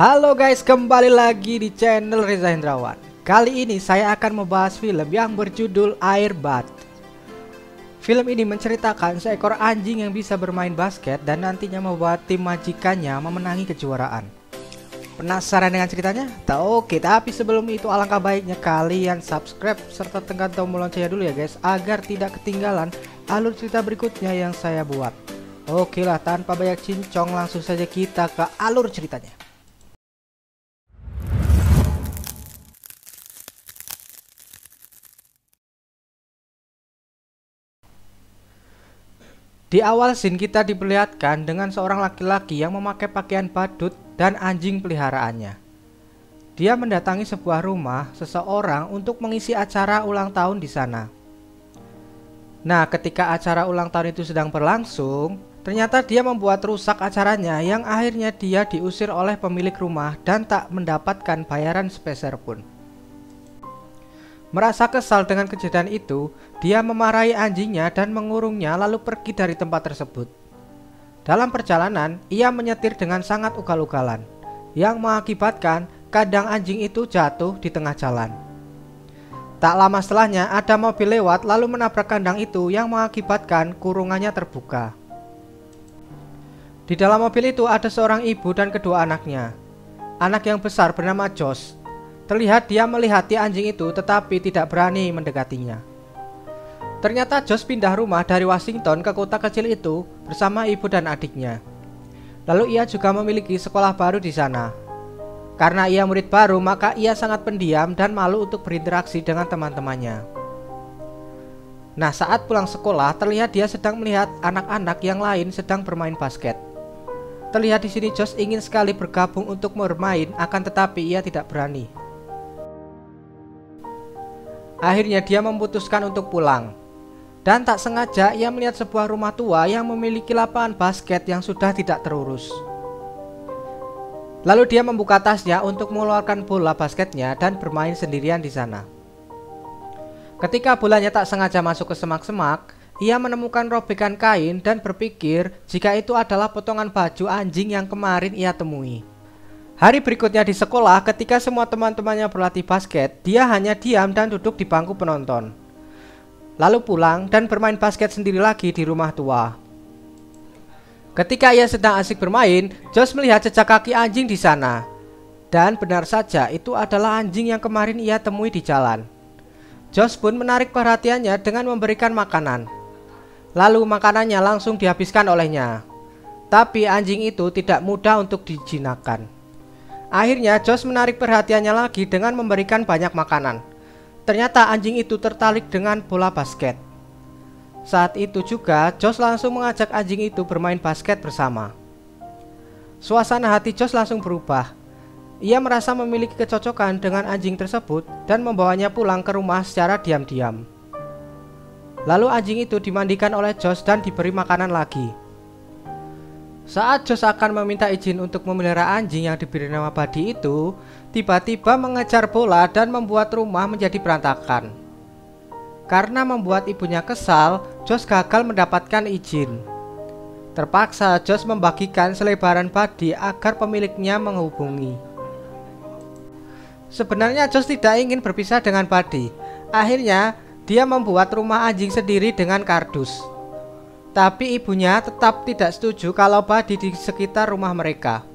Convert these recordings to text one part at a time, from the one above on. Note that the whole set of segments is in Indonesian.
Halo guys, kembali lagi di channel Reza Hendrawan. Kali ini saya akan membahas film yang berjudul Air Bat. Film ini menceritakan seekor anjing yang bisa bermain basket dan nantinya membuat tim majikannya memenangi kejuaraan. Penasaran dengan ceritanya? Oke, tapi sebelum itu alangkah baiknya kalian subscribe serta tekan tombol loncengnya dulu ya guys, agar tidak ketinggalan alur cerita berikutnya yang saya buat. Oke lah, tanpa banyak cincong langsung saja kita ke alur ceritanya. Di awal scene kita diperlihatkan dengan seorang laki-laki yang memakai pakaian badut dan anjing peliharaannya. Dia mendatangi sebuah rumah seseorang untuk mengisi acara ulang tahun di sana. Nah, ketika acara ulang tahun itu sedang berlangsung, ternyata dia membuat rusak acaranya yang akhirnya dia diusir oleh pemilik rumah dan tak mendapatkan bayaran sepeser pun. Merasa kesal dengan kejadian itu, dia memarahi anjingnya dan mengurungnya lalu pergi dari tempat tersebut. Dalam perjalanan, ia menyetir dengan sangat ugal-ugalan, yang mengakibatkan kandang anjing itu jatuh di tengah jalan. Tak lama setelahnya, ada mobil lewat lalu menabrak kandang itu yang mengakibatkan kurungannya terbuka. Di dalam mobil itu ada seorang ibu dan kedua anaknya. Anak yang besar bernama Josh. Terlihat dia melihati anjing itu tetapi tidak berani mendekatinya. Ternyata Josh pindah rumah dari Washington ke kota kecil itu bersama ibu dan adiknya. Lalu ia juga memiliki sekolah baru di sana. Karena ia murid baru, maka ia sangat pendiam dan malu untuk berinteraksi dengan teman-temannya. Nah, saat pulang sekolah terlihat dia sedang melihat anak-anak yang lain sedang bermain basket. Terlihat di sini Josh ingin sekali bergabung untuk bermain, akan tetapi ia tidak berani. Akhirnya dia memutuskan untuk pulang. Dan tak sengaja ia melihat sebuah rumah tua yang memiliki lapangan basket yang sudah tidak terurus. Lalu dia membuka tasnya untuk mengeluarkan bola basketnya dan bermain sendirian di sana. Ketika bolanya tak sengaja masuk ke semak-semak, ia menemukan robekan kain dan berpikir jika itu adalah potongan baju anjing yang kemarin ia temui. Hari berikutnya di sekolah, ketika semua teman-temannya berlatih basket, dia hanya diam dan duduk di bangku penonton. Lalu pulang dan bermain basket sendiri lagi di rumah tua. Ketika ia sedang asik bermain, Josh melihat jejak kaki anjing di sana. Dan benar saja, itu adalah anjing yang kemarin ia temui di jalan. Josh pun menarik perhatiannya dengan memberikan makanan. Lalu makanannya langsung dihabiskan olehnya. Tapi anjing itu tidak mudah untuk dijinakkan. Akhirnya Josh menarik perhatiannya lagi dengan memberikan banyak makanan. Ternyata anjing itu tertarik dengan bola basket. Saat itu juga Josh langsung mengajak anjing itu bermain basket bersama. Suasana hati Josh langsung berubah. Ia merasa memiliki kecocokan dengan anjing tersebut dan membawanya pulang ke rumah secara diam-diam. Lalu anjing itu dimandikan oleh Josh dan diberi makanan lagi. Saat Josh akan meminta izin untuk memelihara anjing yang diberi nama Buddy itu, tiba-tiba mengejar bola dan membuat rumah menjadi berantakan. Karena membuat ibunya kesal, Josh gagal mendapatkan izin. Terpaksa Josh membagikan selebaran Buddy agar pemiliknya menghubungi. Sebenarnya Josh tidak ingin berpisah dengan Buddy. Akhirnya dia membuat rumah anjing sendiri dengan kardus. Tapi ibunya tetap tidak setuju kalau Buddy di sekitar rumah mereka.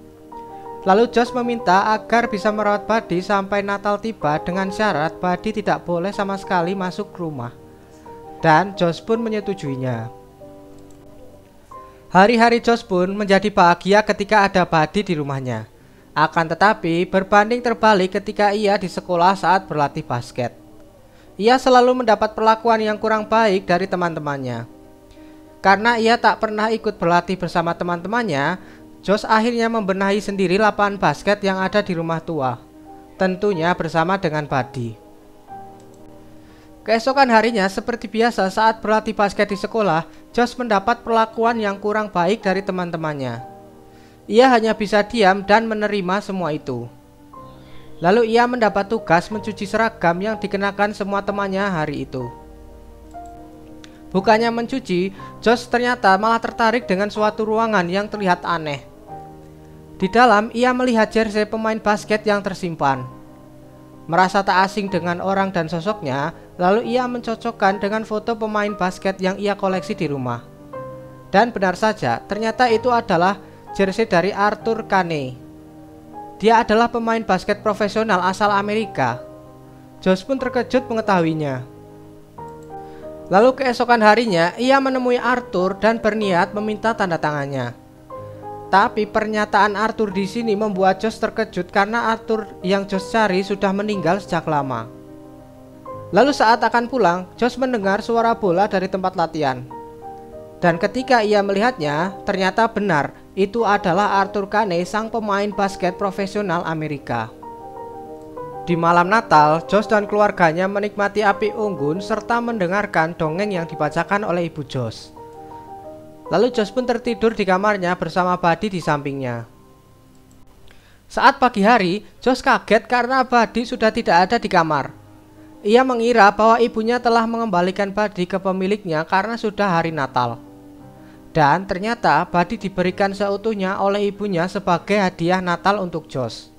Lalu Josh meminta agar bisa merawat Buddy sampai Natal tiba dengan syarat Buddy tidak boleh sama sekali masuk rumah. Dan Josh pun menyetujuinya. Hari-hari Josh pun menjadi bahagia ketika ada Buddy di rumahnya. Akan tetapi berbanding terbalik ketika ia di sekolah saat berlatih basket. Ia selalu mendapat perlakuan yang kurang baik dari teman-temannya. Karena ia tak pernah ikut berlatih bersama teman-temannya, Josh akhirnya membenahi sendiri lapangan basket yang ada di rumah tua. Tentunya bersama dengan Buddy. Keesokan harinya seperti biasa saat berlatih basket di sekolah, Josh mendapat perlakuan yang kurang baik dari teman-temannya. Ia hanya bisa diam dan menerima semua itu. Lalu ia mendapat tugas mencuci seragam yang dikenakan semua temannya hari itu. Bukannya mencuci, Josh ternyata malah tertarik dengan suatu ruangan yang terlihat aneh. Di dalam ia melihat jersey pemain basket yang tersimpan. Merasa tak asing dengan orang dan sosoknya, lalu ia mencocokkan dengan foto pemain basket yang ia koleksi di rumah. Dan benar saja, ternyata itu adalah jersey dari Arthur Kane. Dia adalah pemain basket profesional asal Amerika. Josh pun terkejut mengetahuinya. Lalu keesokan harinya, ia menemui Arthur dan berniat meminta tanda tangannya. Tapi pernyataan Arthur di sini membuat Josh terkejut karena Arthur yang Josh cari sudah meninggal sejak lama. Lalu saat akan pulang, Josh mendengar suara bola dari tempat latihan. Dan ketika ia melihatnya, ternyata benar, itu adalah Arthur Kane, sang pemain basket profesional Amerika. Di malam Natal, Josh dan keluarganya menikmati api unggun serta mendengarkan dongeng yang dibacakan oleh ibu Josh. Lalu Josh pun tertidur di kamarnya bersama Buddy di sampingnya. Saat pagi hari, Josh kaget karena Buddy sudah tidak ada di kamar. Ia mengira bahwa ibunya telah mengembalikan Buddy ke pemiliknya karena sudah hari Natal. Dan ternyata Buddy diberikan seutuhnya oleh ibunya sebagai hadiah Natal untuk Josh.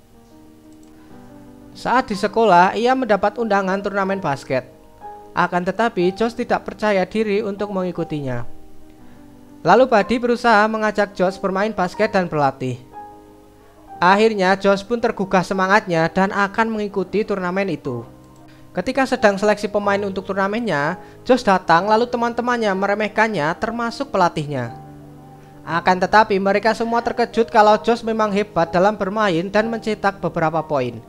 Saat di sekolah, ia mendapat undangan turnamen basket. Akan tetapi, Josh tidak percaya diri untuk mengikutinya. Lalu Buddy berusaha mengajak Josh bermain basket dan berlatih. Akhirnya, Josh pun tergugah semangatnya dan akan mengikuti turnamen itu. Ketika sedang seleksi pemain untuk turnamennya, Josh datang lalu teman-temannya meremehkannya termasuk pelatihnya. Akan tetapi, mereka semua terkejut kalau Josh memang hebat dalam bermain dan mencetak beberapa poin.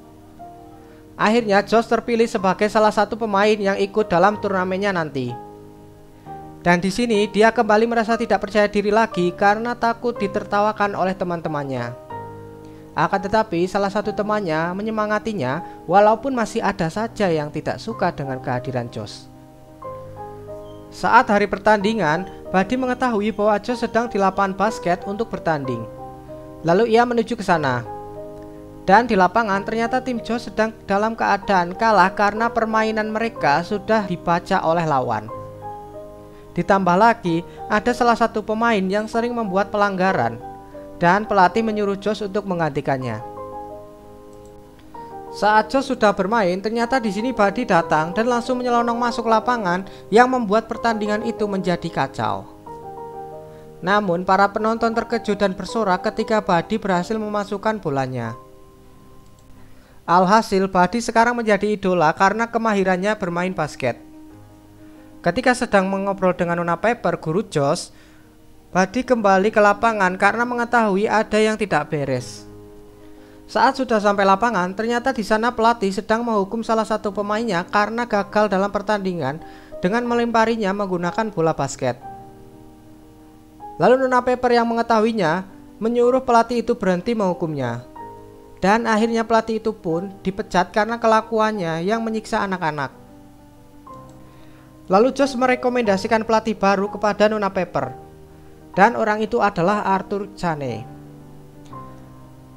Akhirnya Josh terpilih sebagai salah satu pemain yang ikut dalam turnamennya nanti. Dan di sini dia kembali merasa tidak percaya diri lagi karena takut ditertawakan oleh teman-temannya. Akan tetapi salah satu temannya menyemangatinya walaupun masih ada saja yang tidak suka dengan kehadiran Josh. Saat hari pertandingan, Buddy mengetahui bahwa Josh sedang di lapangan basket untuk bertanding. Lalu ia menuju ke sana. Dan di lapangan ternyata tim Josh sedang dalam keadaan kalah karena permainan mereka sudah dibaca oleh lawan. Ditambah lagi ada salah satu pemain yang sering membuat pelanggaran dan pelatih menyuruh Josh untuk menggantikannya. Saat Josh sudah bermain, ternyata di sini Buddy datang dan langsung menyelonong masuk lapangan yang membuat pertandingan itu menjadi kacau. Namun para penonton terkejut dan bersorak ketika Buddy berhasil memasukkan bolanya. Alhasil, Buddy sekarang menjadi idola karena kemahirannya bermain basket. Ketika sedang mengobrol dengan Nona Pepper, guru Josh, Buddy kembali ke lapangan karena mengetahui ada yang tidak beres. Saat sudah sampai lapangan, ternyata di sana pelatih sedang menghukum salah satu pemainnya karena gagal dalam pertandingan dengan melemparinya menggunakan bola basket. Lalu Nona Pepper yang mengetahuinya menyuruh pelatih itu berhenti menghukumnya. Dan akhirnya pelatih itu pun dipecat karena kelakuannya yang menyiksa anak-anak. Lalu Josh merekomendasikan pelatih baru kepada Nona Pepper. Dan orang itu adalah Arthur Kane.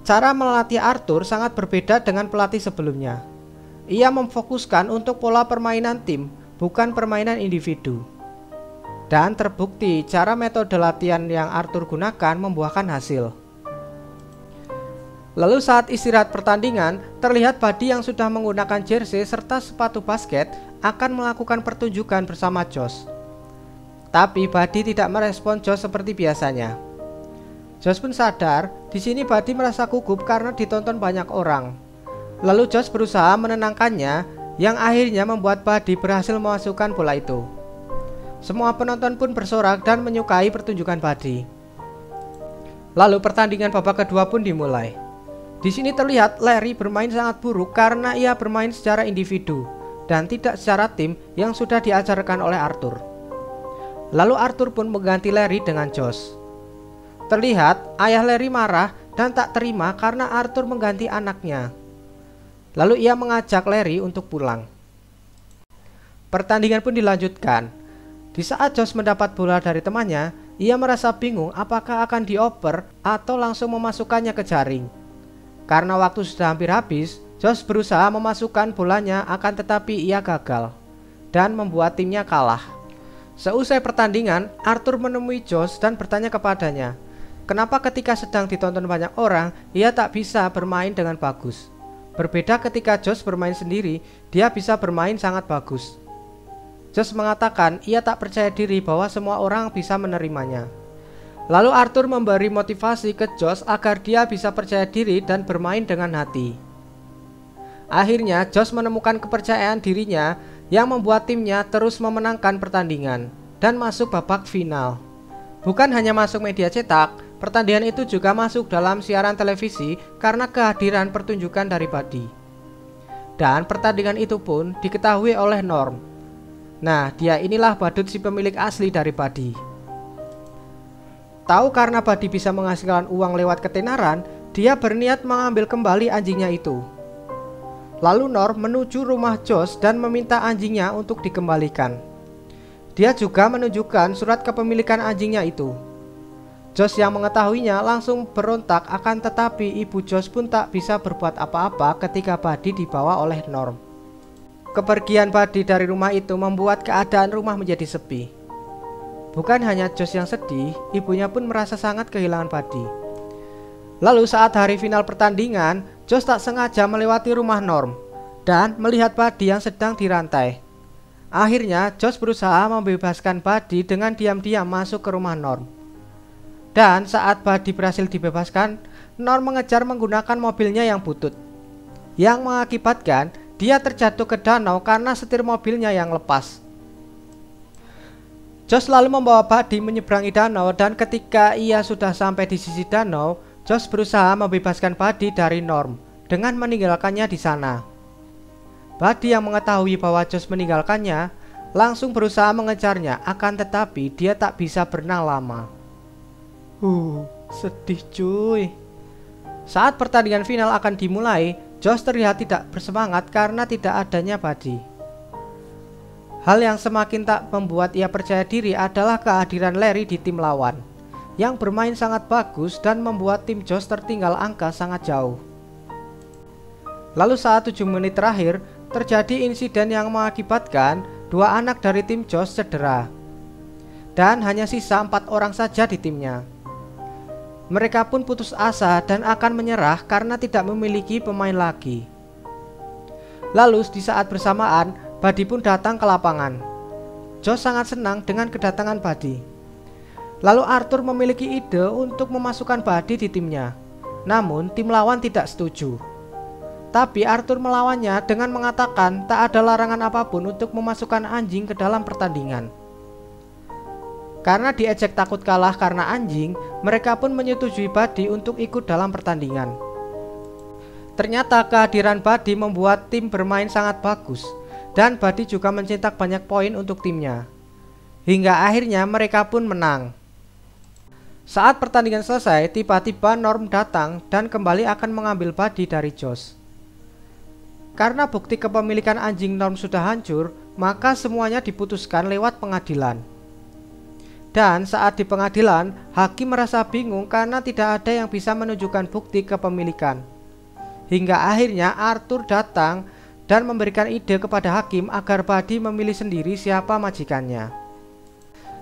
Cara melatih Arthur sangat berbeda dengan pelatih sebelumnya. Ia memfokuskan untuk pola permainan tim, bukan permainan individu. Dan terbukti cara metode latihan yang Arthur gunakan membuahkan hasil. Lalu saat istirahat pertandingan, terlihat Buddy yang sudah menggunakan jersey serta sepatu basket akan melakukan pertunjukan bersama Josh. Tapi Buddy tidak merespon Josh seperti biasanya. Josh pun sadar, di sini Buddy merasa gugup karena ditonton banyak orang. Lalu Josh berusaha menenangkannya, yang akhirnya membuat Buddy berhasil memasukkan bola itu. Semua penonton pun bersorak dan menyukai pertunjukan Buddy. Lalu pertandingan babak kedua pun dimulai. Di sini terlihat Larry bermain sangat buruk karena ia bermain secara individu dan tidak secara tim yang sudah diajarkan oleh Arthur. Lalu Arthur pun mengganti Larry dengan Josh. Terlihat ayah Larry marah dan tak terima karena Arthur mengganti anaknya. Lalu ia mengajak Larry untuk pulang. Pertandingan pun dilanjutkan. Di saat Josh mendapat bola dari temannya, ia merasa bingung apakah akan dioper atau langsung memasukkannya ke jaring. Karena waktu sudah hampir habis, Josh berusaha memasukkan bolanya akan tetapi ia gagal dan membuat timnya kalah. Seusai pertandingan, Arthur menemui Josh dan bertanya kepadanya, kenapa ketika sedang ditonton banyak orang, ia tak bisa bermain dengan bagus. Berbeda ketika Josh bermain sendiri, dia bisa bermain sangat bagus. Josh mengatakan ia tak percaya diri bahwa semua orang bisa menerimanya. Lalu Arthur memberi motivasi ke Josh agar dia bisa percaya diri dan bermain dengan hati. Akhirnya Josh menemukan kepercayaan dirinya yang membuat timnya terus memenangkan pertandingan dan masuk babak final. Bukan hanya masuk media cetak, pertandingan itu juga masuk dalam siaran televisi karena kehadiran pertunjukan dari Buddy. Dan pertandingan itu pun diketahui oleh Norm. Nah, dia inilah badut si pemilik asli dari Buddy. Tahu karena Buddy bisa menghasilkan uang lewat ketenaran, dia berniat mengambil kembali anjingnya itu. Lalu Norm menuju rumah Josh dan meminta anjingnya untuk dikembalikan. Dia juga menunjukkan surat kepemilikan anjingnya itu. Josh yang mengetahuinya langsung berontak, akan tetapi ibu Josh pun tak bisa berbuat apa-apa ketika Buddy dibawa oleh Norm. Kepergian Buddy dari rumah itu membuat keadaan rumah menjadi sepi. Bukan hanya Josh yang sedih, ibunya pun merasa sangat kehilangan Buddy. Lalu saat hari final pertandingan, Josh tak sengaja melewati rumah Norm dan melihat Buddy yang sedang dirantai. Akhirnya Josh berusaha membebaskan Buddy dengan diam-diam masuk ke rumah Norm. Dan saat Buddy berhasil dibebaskan, Norm mengejar menggunakan mobilnya yang butut, yang mengakibatkan dia terjatuh ke danau karena setir mobilnya yang lepas. Josh lalu membawa Buddy menyeberangi danau, dan ketika ia sudah sampai di sisi danau, Josh berusaha membebaskan Buddy dari Norm dengan meninggalkannya di sana. Buddy yang mengetahui bahwa Josh meninggalkannya langsung berusaha mengejarnya, akan tetapi dia tak bisa berenang lama. Sedih cuy. Saat pertandingan final akan dimulai, Josh terlihat tidak bersemangat karena tidak adanya Buddy. Hal yang semakin tak membuat ia percaya diri adalah kehadiran Larry di tim lawan, yang bermain sangat bagus dan membuat tim Josh tertinggal angka sangat jauh. Lalu saat 7 menit terakhir, terjadi insiden yang mengakibatkan 2 anak dari tim Josh cedera. Dan hanya sisa 4 orang saja di timnya. Mereka pun putus asa dan akan menyerah karena tidak memiliki pemain lagi. Lalu di saat bersamaan, Buddy pun datang ke lapangan. Josh sangat senang dengan kedatangan Buddy. Lalu Arthur memiliki ide untuk memasukkan Buddy di timnya. Namun tim lawan tidak setuju. Tapi Arthur melawannya dengan mengatakan tak ada larangan apapun untuk memasukkan anjing ke dalam pertandingan. Karena diejek takut kalah karena anjing, mereka pun menyetujui Buddy untuk ikut dalam pertandingan. Ternyata kehadiran Buddy membuat tim bermain sangat bagus, dan Buddy juga mencetak banyak poin untuk timnya. Hingga akhirnya mereka pun menang. Saat pertandingan selesai, tiba-tiba Norm datang dan kembali akan mengambil Buddy dari Josh. Karena bukti kepemilikan anjing Norm sudah hancur, maka semuanya diputuskan lewat pengadilan. Dan saat di pengadilan, hakim merasa bingung karena tidak ada yang bisa menunjukkan bukti kepemilikan. Hingga akhirnya Arthur datang dan memberikan ide kepada hakim agar Buddy memilih sendiri siapa majikannya.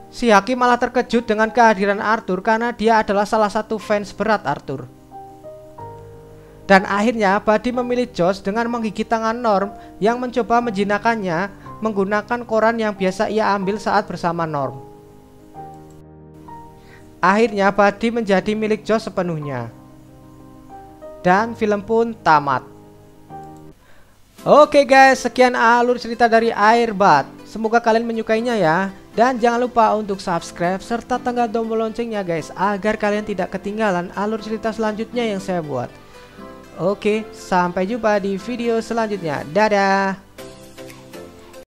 Si hakim malah terkejut dengan kehadiran Arthur karena dia adalah salah satu fans berat Arthur. Dan akhirnya Buddy memilih Josh dengan menggigit tangan Norm yang mencoba menjinakkannya menggunakan koran yang biasa ia ambil saat bersama Norm. Akhirnya Buddy menjadi milik Josh sepenuhnya. Dan film pun tamat. Oke guys, sekian alur cerita dari Airbud. Semoga kalian menyukainya ya. Dan jangan lupa untuk subscribe serta tekan tombol loncengnya guys, agar kalian tidak ketinggalan alur cerita selanjutnya yang saya buat. Oke, sampai jumpa di video selanjutnya. Dadah.